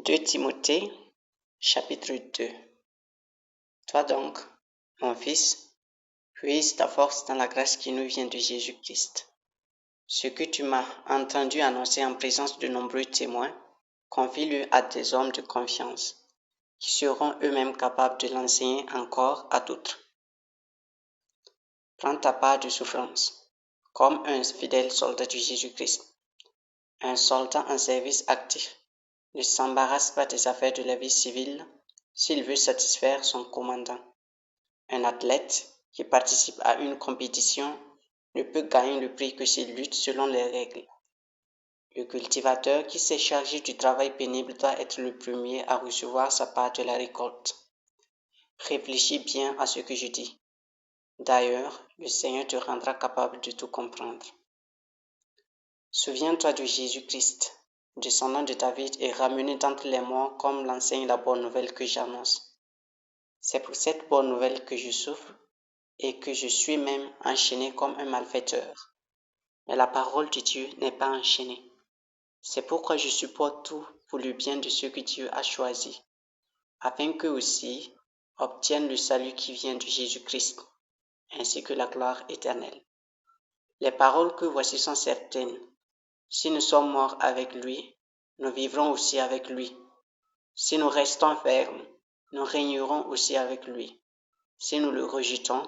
2 Timothée, chapitre 2. Toi donc, mon fils, puise ta force dans la grâce qui nous vient de Jésus-Christ. Ce que tu m'as entendu annoncer en présence de nombreux témoins, confie-le à des hommes de confiance, qui seront eux-mêmes capables de l'enseigner encore à d'autres. Prends ta part de souffrance, comme un fidèle soldat de Jésus-Christ. Un soldat en service actif ne s'embarrasse pas des affaires de la vie civile s'il veut satisfaire son commandant. Un athlète qui participe à une compétition ne peut gagner le prix que s'il lutte selon les règles. Le cultivateur qui s'est chargé du travail pénible doit être le premier à recevoir sa part de la récolte. Réfléchis bien à ce que je dis. D'ailleurs, le Seigneur te rendra capable de tout comprendre. Souviens-toi de Jésus-Christ, descendant de David et ramené d'entre les morts comme l'enseigne la bonne nouvelle que j'annonce. C'est pour cette bonne nouvelle que je souffre et que je suis même enchaîné comme un malfaiteur. Mais la parole de Dieu n'est pas enchaînée. C'est pourquoi je supporte tout pour le bien de ceux que Dieu a choisis, afin qu'eux aussi obtiennent le salut qui vient de Jésus-Christ, ainsi que la gloire éternelle. Les paroles que voici sont certaines. Si nous sommes morts avec lui, nous vivrons aussi avec lui. Si nous restons fermes, nous régnerons aussi avec lui. Si nous le rejetons,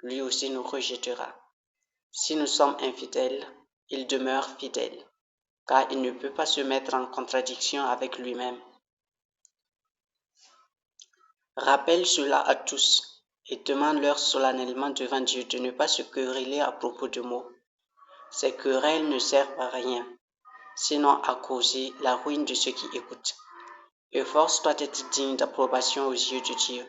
lui aussi nous rejettera. Si nous sommes infidèles, il demeure fidèle, car il ne peut pas se mettre en contradiction avec lui-même. Rappelle cela à tous et demande-leur solennellement devant Dieu de ne pas se quereller à propos de mots. Ces querelles ne servent à rien, sinon à causer la ruine de ceux qui écoutent. Efforce-toi d'être digne d'approbation aux yeux de Dieu,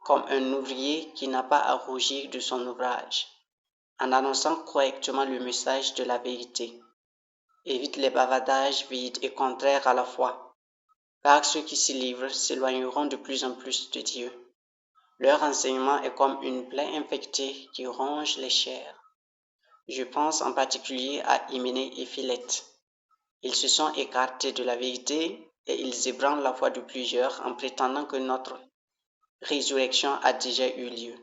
comme un ouvrier qui n'a pas à rougir de son ouvrage, en annonçant correctement le message de la vérité. Évite les bavardages vides et contraires à la foi, car ceux qui s'y livrent s'éloigneront de plus en plus de Dieu. Leur enseignement est comme une plaie infectée qui ronge les chairs. Je pense en particulier à Hyménée et Philette. Ils se sont écartés de la vérité et ils ébranlent la foi de plusieurs en prétendant que notre résurrection a déjà eu lieu.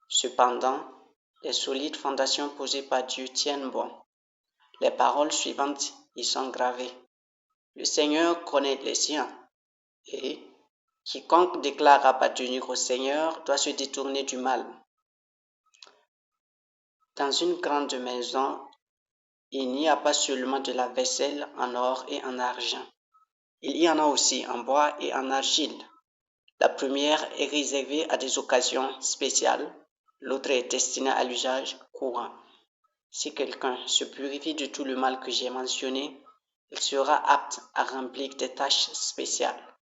Cependant, les solides fondations posées par Dieu tiennent bon. Les paroles suivantes y sont gravées. Le Seigneur connaît les siens, et quiconque déclare appartenir au Seigneur doit se détourner du mal. Dans une grande maison, il n'y a pas seulement de la vaisselle en or et en argent. Il y en a aussi en bois et en argile. La première est réservée à des occasions spéciales, l'autre est destinée à l'usage courant. Si quelqu'un se purifie de tout le mal que j'ai mentionné, il sera apte à remplir des tâches spéciales.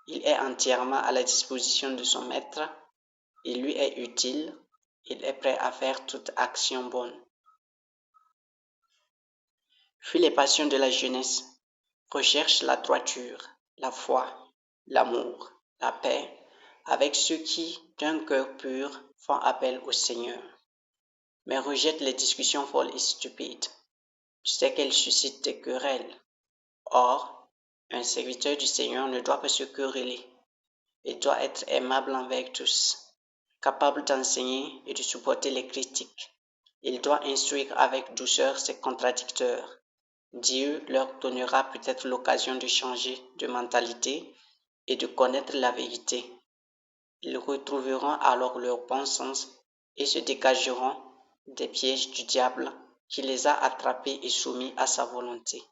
Il est entièrement à la disposition de son maître, il lui est utile, il est prêt à faire toute action bonne. Fuis les passions de la jeunesse, recherche la droiture, la foi, l'amour, la paix, avec ceux qui, d'un cœur pur, font appel au Seigneur. Mais rejette les discussions folles et stupides. Tu sais qu'elles suscitent des querelles. Or, un serviteur du Seigneur ne doit pas se quereller. Il doit être aimable envers tous, capable d'enseigner et de supporter les critiques. Il doit instruire avec douceur ses contradicteurs. Dieu leur donnera peut-être l'occasion de changer de mentalité et de connaître la vérité. Ils retrouveront alors leur bon sens et se dégageront des pièges du diable qui les a attrapés et soumis à sa volonté.